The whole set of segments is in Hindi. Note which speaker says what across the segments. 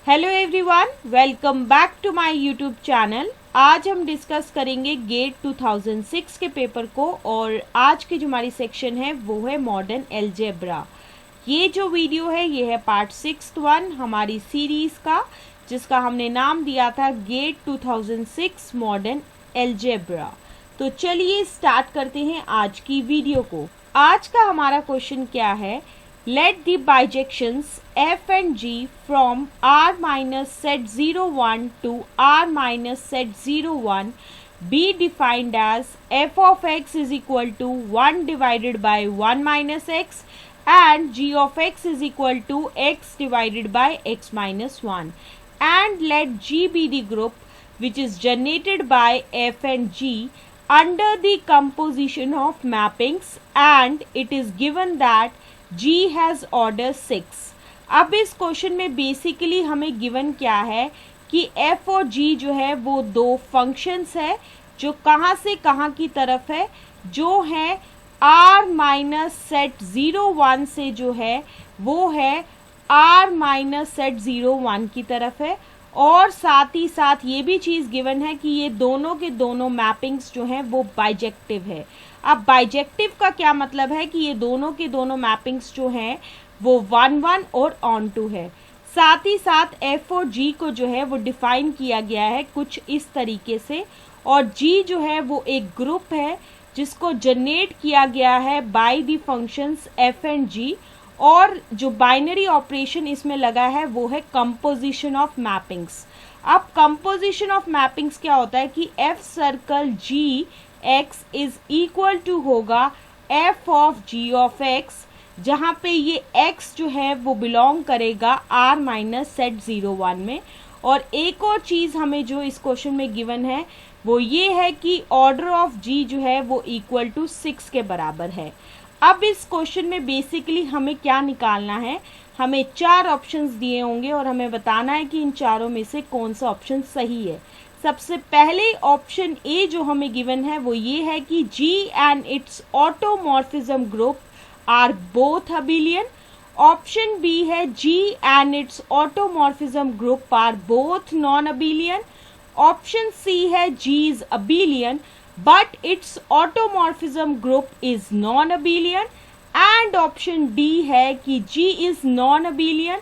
Speaker 1: Hello everyone, welcome back to my YouTube channel. आज हम डिस्कस करेंगे गेट 2006 के पेपर को और आज की जो हमारी सेक्शन है वो है मॉडर्न अलजेब्रा। ये जो वीडियो है ये है पार्ट 6 हमारी सीरीज का, जिसका हमने नाम दिया था गेट 2006 मॉडर्न अलजेब्रा। तो चलिए स्टार्ट करते हैं आज की वीडियो को। आज का हमारा क्वेश्चन क्या है, let the bijections f and g from r minus set 01 to r minus set 01 be defined as f of x is equal to 1 divided by 1 minus x and g of x is equal to x divided by x minus 1, and let g be the group which is generated by f and g under the composition of mappings, and it is given that G has order 6। अब इस क्वेश्चन में बेसिकली हमें गिवन क्या है कि F और G जो है वो दो फंक्शंस है जो कहाँ से कहाँ की तरफ है, जो है R माइनस सेट 01 से जो है वो है R माइनस सेट 01 की तरफ है, और साथ ही साथ ये भी चीज़ गिवन है कि ये दोनों के दोनों मैपिंग्स जो हैं वो बाइजेक्टिव है। अब बाइजेक्टिव का क्या मतलब है कि ये दोनों के दोनों मैपिंग्स जो हैं वो 1-1 और ऑन टू है। साथ ही साथ F और G को जो है वो डिफाइन किया गया है कुछ इस तरीके से, और G जो है वो एक ग्रुप है जिसको जनरेट किया गया है by the functions F and G, और जो बाइनरी ऑपरेशन इसमें लगा है वो है कंपोजिशन ऑफ मैपिंग्स। अब कंपोजिशन ऑफ मैपिंग्स क्या होता है कि F circle G x is equal to होगा f of g of x, जहाँ पे ये x जो है वो बिलोंग करेगा r माइनस सेट 01 में। और एक और चीज़ हमें जो इस क्वेश्चन में गिवन है वो ये है कि ऑर्डर ऑफ g जो है वो इक्वल टू 6 के बराबर है। अब इस क्वेश्चन में बेसिकली हमें क्या निकालना है, हमें 4 ऑप्शंस दिए होंगे और हमें बताना है कि इन चारों में से कौन सा ऑप्शन सही है। सबसे पहले ऑप्शन ए जो हमें गिवन है वो ये है कि G and its automorphism group are both abelian. Option B है G and its automorphism group are both non abelian. Option C है G is abelian but its automorphism group is non-abelian, and option D है कि G is non-abelian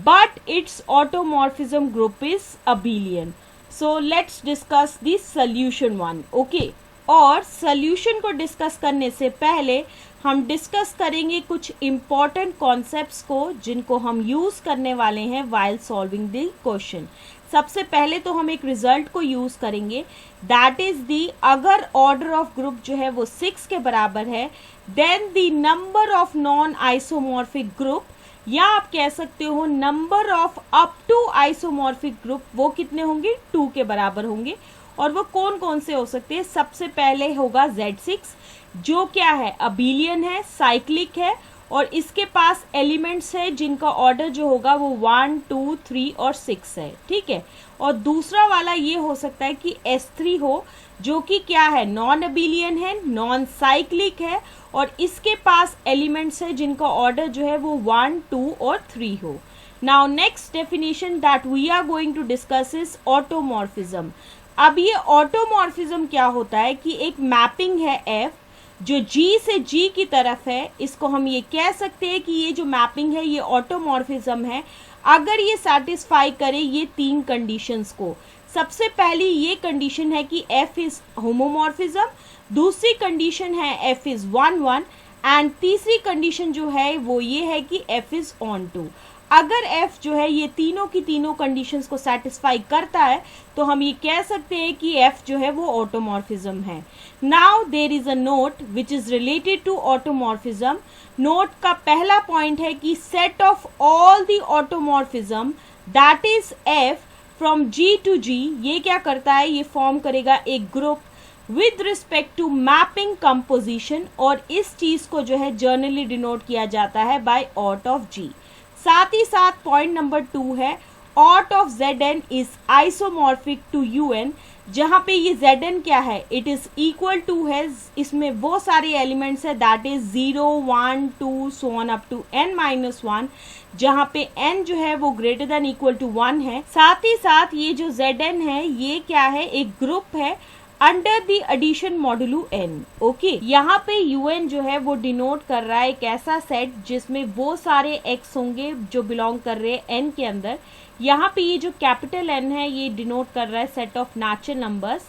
Speaker 1: but its automorphism group is abelian। So let's discuss the solution one, okay? और solution को डिस्कस करने से पहले हम डिस्कस करेंगे कुछ इम्पॉर्टेंट कॉन्सेप्ट्स को जिनको हम यूज करने वाले हैं while solving the question। सबसे पहले तो हम एक रिजल्ट को यूज करेंगे, दैट इज दी अगर ऑर्डर ऑफ ग्रुप जो है वो 6 के बराबर है, then the number of non isomorphic group, या आप कह सकते हो number of up to isomorphic group, वो कितने होंगे 2 के बराबर होंगे। और वो कौन कौन से हो सकते हैं, सबसे पहले होगा Z6 जो क्या है अबिलियन है, साइक्लिक है, और इसके पास एलिमेंट्स है जिनका ऑर्डर जो होगा वो 1, 2, 3 और 6 है, ठीक है। और दूसरा वाला ये हो सकता है कि S3 हो जो कि क्या है नॉन अबिलियन है, नॉन साइक्लिक है, और इसके पास एलिमेंट्स है जिनका ऑर्डर जो है वो 1, 2 और 3 हो। Now next definition that we are going to discuss is automorphism. अब ये ऑटोमॉर्फिज्म क्या होता है कि एक मैपिंग है F जो G से G की तरफ है, इसको हम ये कह सकते हैं कि ये जो मैपिंग है ये ऑटोमॉर्फिज्म है अगर ये सेटिस्फाई करे ये 3 कंडीशंस को। सबसे पहली ये कंडीशन है कि F इज होमोमॉर्फिज्म, दूसरी कंडीशन है F इज 1-1, एंड तीसरी कंडीशन जो है वो ये है कि F इज ऑन टू। अगर F जो है ये तीनों की तीनों कंडीशंस को सेटिस्फाई करता है तो हम ये कह सकते हैं कि F जो है वो ऑटोमॉर्फिज्म है। Now there is a note which is related to automorphism. Note का पहला पॉइंट है कि set of all the automorphism that is F from G to G, ये क्या करता है, ये फॉर्म करेगा एक group with respect to mapping composition, और इस चीज को जो है जर्नली डिनोट किया जाता है बाय ऑट ऑफ G। साथ ही साथ पॉइंट नंबर 2 है aut of Zn is isomorphic to Un, जहाँ पे ये Zn क्या है, इट इज इक्वल टू है, इसमें वो सारे एलिमेंट्स है that is 0 1 2 so on up to n-1, जहाँ पे n जो है वो ग्रेटर देन इक्वल टू 1 है। साथ ही साथ ये जो Zn है ये क्या है, एक ग्रुप है under the addition modulo n। Okay, यहाँ पे un जो है वो डिनोट कर रहा है एक ऐसा सेट जिसमें वो सारे x होंगे जो बिलोंग कर रहे हैं n के अंदर। यहाँ पे ये जो कैपिटल N है ये डिनोट कर रहा है set of natural numbers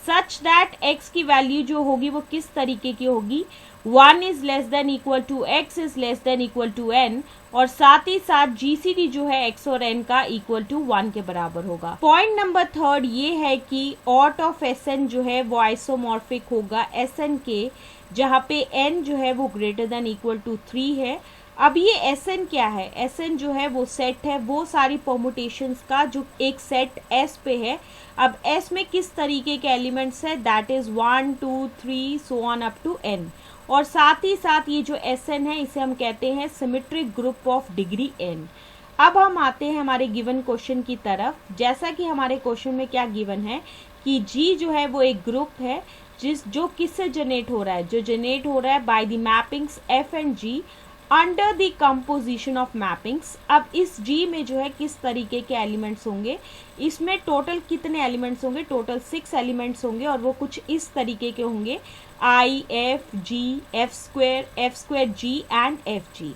Speaker 1: such that x की वैल्यू जो होगी वो किस तरीके की होगी, 1 is less than equal to x is less than equal to n, और साथ ही साथ GCD जो है x और n का इक्वल टू 1 के बराबर होगा। पॉइंट नंबर 3 ये है कि ऑट ऑफ Sn जो है वो आइसोमॉर्फिक होगा Sn के, जहाँ पे n जो है वो ग्रेटर देन इक्वल टू 3 है। अब ये Sn क्या है, Sn जो है वो सेट है वो सारी परमुटेशंस का जो एक सेट S पे है। अब S में किस तरीके के एलिमेंट्स है, that is 1 2 3 so on up to n, और साथ ही साथ ये जो Sn है इसे हम कहते हैं symmetric group of degree n। अब हम आते हैं हमारे गिवन क्वेश्चन की तरफ। जैसा कि हमारे क्वेश्चन में क्या गिवन है कि G जो है वो एक ग्रुप है जो किससे जनरेट हो रहा है, जो जनरेट हो रहा है by the mappings F and G under the composition of mappings. अब इस G में जो है किस तरीके के एलिमेंट्स होंगे, इसमें टोटल कितने एलिमेंट्स होंगे, टोटल 6 एलिमेंट्स होंगे, और वो कुछ इस तरीके के होंगे I F G F square G and FG,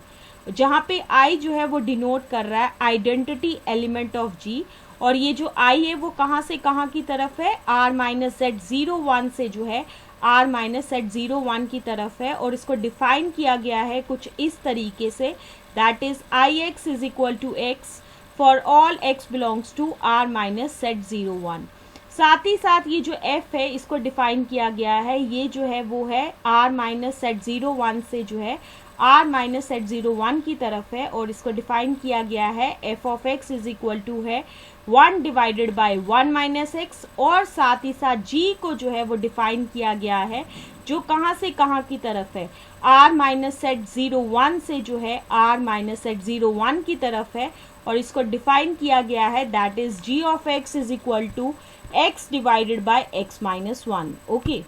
Speaker 1: जहाँ पे I जो है वो डिनोट कर रहा है आइडेंटिटी एलिमेंट ऑफ G, और ये जो I है वो कहाँ से कहाँ की तरफ है, R-Z01 से जो है R-Z01 की तरफ है, और इसको डिफाइन किया गया है कुछ इस तरीके से that is Ix is equal to x for all x belongs to R-Z01। साथ ही साथ ये जो f है इसको डिफाइन किया गया है, ये जो है वो है R-Z01 से जो है R-Z01 की तरफ है, और इसको डिफाइन किया गया है f of x is equal to है 1 डिवाइडेड बाय 1 माइनस एक्स, और साथ ही साथ G को जो है वो डिफाइन किया गया है जो कहाँ से कहाँ की तरफ है, R-Z01 से जो है R-Z01 की तरफ है, और इसको डिफाइन किया गया है that is G of x is equal to x divided by x minus 1। ओके,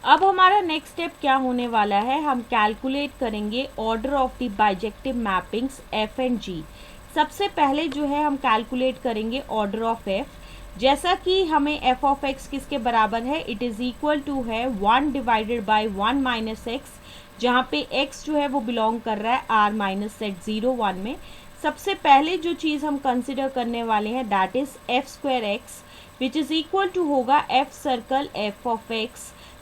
Speaker 1: अब हमारा नेक्स्ट स्टेप क्या होने वाला है, हम कैलकुलेट करेंगे order of the bijective mappings F and G। सबसे पहले जो है हम कैलकुलेट करेंगे ऑर्डर ऑफ F। जैसा कि हमें f ऑफ x किसके बराबर है, इट इज इक्वल टू है 1 डिवाइडेड बाय 1 माइनस एक्स, जहाँ पे x जो है वो बिलोंग कर रहा है R-Z01 में। सबसे पहले जो चीज़ हम कंसिडर करने वाले हैं that is f square x which is equal to होगा f circle f of x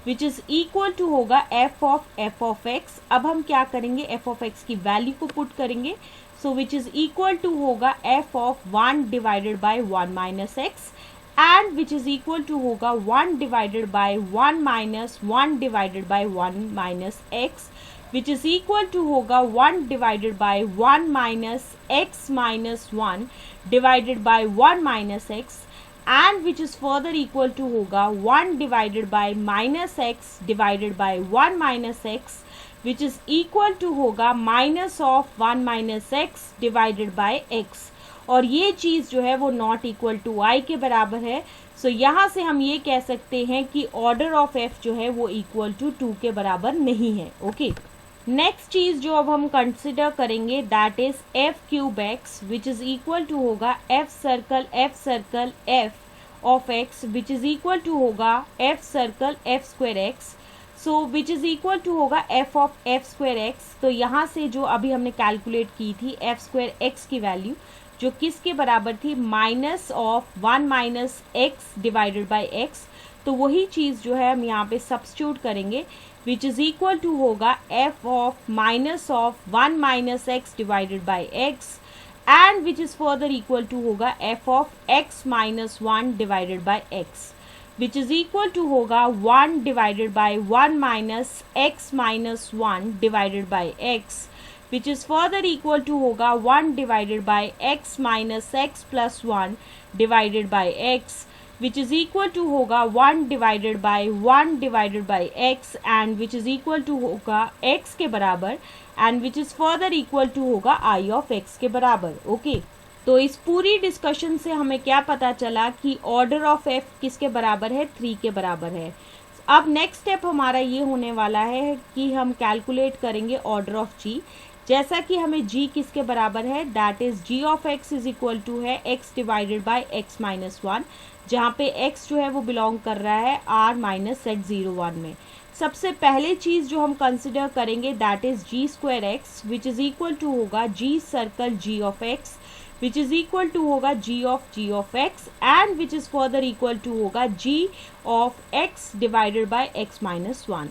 Speaker 1: which is equal to होगा f ऑफ x। अब हम क्या करेंगे, f ऑफ x की वैल्यू को पुट करेंगे, so which is equal to होगा f of 1 divided by 1 minus x, and which is equal to होगा 1 divided by 1 minus 1 divided by 1 minus x, which is equal to होगा 1 divided by 1 minus x minus 1 divided by 1 minus x, and which is further equal to होगा 1 divided by minus x divided by 1 minus x, which is equal to होगा minus of 1 minus x divided by x, और ये चीज़ जो है वो नॉट इक्वल टू i के बराबर है। सो यहाँ से हम ये कह सकते हैं कि ऑर्डर ऑफ f जो है वो इक्वल टू 2 के बराबर नहीं है। ओके, नेक्स्ट चीज जो अब हम कंसिडर करेंगे that is f cube x which is equal to होगा f circle f of x which is equal to होगा f circle f square x, so which is equal to होगा f of f square x. तो यहाँ से जो अभी हमने कैलकुलेट की थी एफ स्क्वायर एक्स की वैल्यू जो किसके बराबर थी, minus of 1 minus x divided by x, तो वही चीज़ जो है हम यहाँ पे सब्स्टिट्यूट करेंगे विच इज इक्वल टू होगा f of minus of 1 minus x divided by x, and which is further equal to होगा f of x minus 1 divided by x, which is equal to होगा 1 divided by 1 minus x minus 1 divided by x, which is further equal to होगा 1 divided by x minus x plus 1 divided by x, which is equal to होगा 1 divided by 1 divided by x, and which is equal to होगा x के बराबर, and which is further equal to होगा I of x के बराबर। ओके, तो इस पूरी डिस्कशन से हमें क्या पता चला कि ऑर्डर ऑफ एफ किसके बराबर है, 3 के बराबर है। अब नेक्स्ट स्टेप हमारा ये होने वाला है कि हम कैलकुलेट करेंगे ऑर्डर ऑफ जी। जैसा कि हमें जी किसके बराबर है, that is g of x is equal to है x divided by x minus 1, जहाँ पे एक्स जो है वो बिलोंग कर रहा है आर माइनस सेट 0 1 में। सबसे पहले चीज जो हम कंसिडर करेंगे that is g square x which is equal to होगा g circle g of x which is equal to होगा g of x and which is further equal to होगा g of x divided by x minus 1।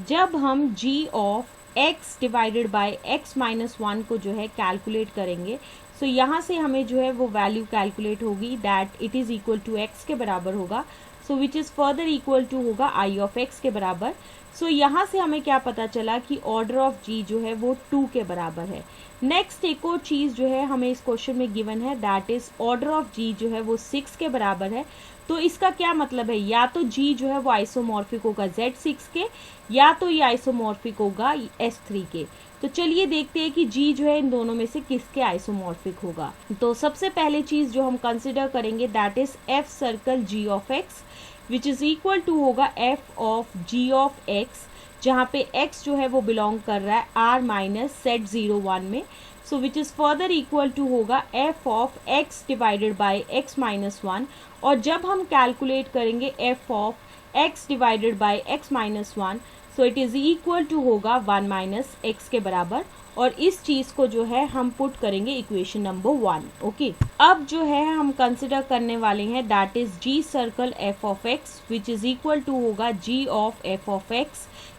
Speaker 1: जब हम g of x divided by x minus 1 को जो है कैलकुलेट करेंगे, सो यहाँ से हमें जो है वो वैल्यू कैलकुलेट होगी that it is equal to x के बराबर होगा, so which is further equal to होगा आई ऑफ एक्स के बराबर। सो यहाँ से हमें क्या पता चला कि ऑर्डर ऑफ जी जो है वो 2 के बराबर है। नेक्स्ट एक और चीज़ जो है हमें इस क्वेश्चन में गिवन है दैट इज ऑर्डर ऑफ जी जो है वो 6 के बराबर है। तो इसका क्या मतलब है, या तो जी जो है वो आइसोमॉर्फिक होगा Z6 के, या तो ये आइसोमॉर्फिक होगा S3 के। तो चलिए देखते हैं कि जी जो है इन दोनों में से किसके आइसोमॉर्फिक होगा। तो सबसे पहले चीज जो हम कंसिडर करेंगे that is f circle g of x which is equal to होगा f of g of x, जहाँ पे x जो है वो बिलोंग कर रहा है r माइनस सेट 0 1 में। So which is further equal to होगा f of x divided by x minus 1, और जब हम कैलकुलेट करेंगे f of x divided by x minus 1, so it is equal to होगा 1 माइनस x के बराबर। और इस चीज को जो है हम पुट करेंगे इक्वेशन नंबर 1। ओके, अब जो है हम कंसिडर करने वाले हैं that is g circle f of x which is equal to होगा g of f of x,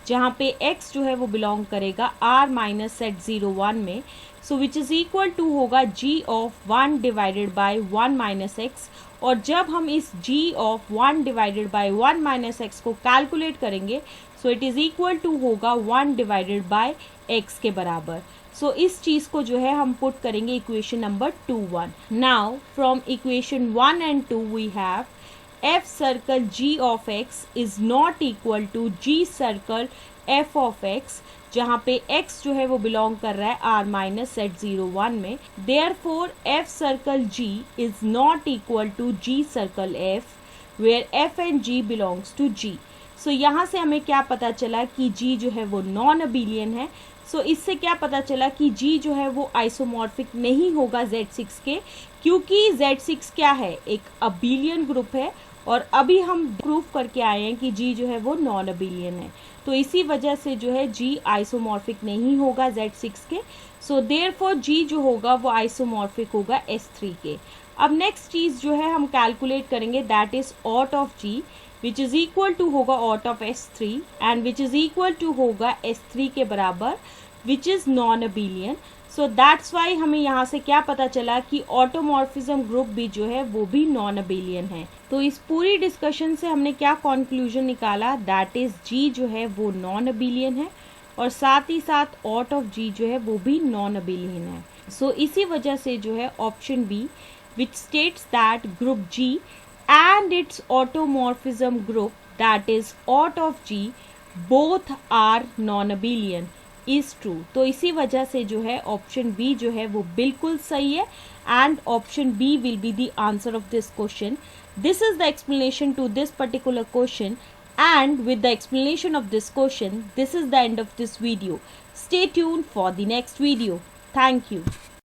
Speaker 1: जहाँ पे x जो है वो बिलोंग करेगा r माइनस सेट 0 1 में। So which is equal to होगा g of 1 divided by 1 minus x, और जब हम इस g of 1 divided by 1 minus x को कैलकुलेट करेंगे, so it is equal to होगा 1 डिवाइडेड बाय x के बराबर। सो इस चीज को जो है हम पुट करेंगे equation number 2 1। Now from equation 1 and 2 we have f circle g of x is not equal to g circle f of x, जहाँ पे x जो है वो बिलोंग कर रहा है r माइनस सेट 0 1 में। Therefore f circle g is not equal to g circle f where f and g belongs to g। सो यहाँ से हमें क्या पता चला कि g जो है वो नॉन अबिलियन है। सो इससे क्या पता चला कि g जो है वो आइसोमॉर्फिक नहीं होगा Z6 के, क्योंकि Z6 क्या है, एक अबिलियन ग्रुप है, और अभी हम प्रूफ करके आए हैं कि जी जो है वो नॉन अबिलियन है। तो इसी वजह से जो है जी आइसोमॉर्फिक नहीं होगा Z6 के। सो देयरफॉर जी जो होगा वो आइसोमॉर्फिक होगा S3 के। अब नेक्स्ट चीज जो है हम कैलकुलेट करेंगे that is aut of g which is equal to होगा aut of S3 and which is equal to होगा S3 के बराबर which is non abelian. So that's why हमें यहाँ से क्या पता चला कि ऑटोमॉर्फिज्म ग्रुप भी जो है वो भी नॉन अबिलियन है। तो इस पूरी डिस्कशन से हमने क्या कंक्लूजन निकाला दैट इज जी जो है वो नॉन अबिलियन है, और साथ ही साथ ऑट ऑफ जी जो है वो भी नॉन अबिलियन है। सो इसी वजह से जो है option B which states that group G and its automorphism group that is aut of G both are non abelian is true. तो इसी वजह से जो है ऑप्शन बी जो है वो बिल्कुल सही है, and option B will be the answer of this question. This is the explanation to this particular question, and with the explanation of this question, this is the end of this video. Stay tuned for the next video. Thank you.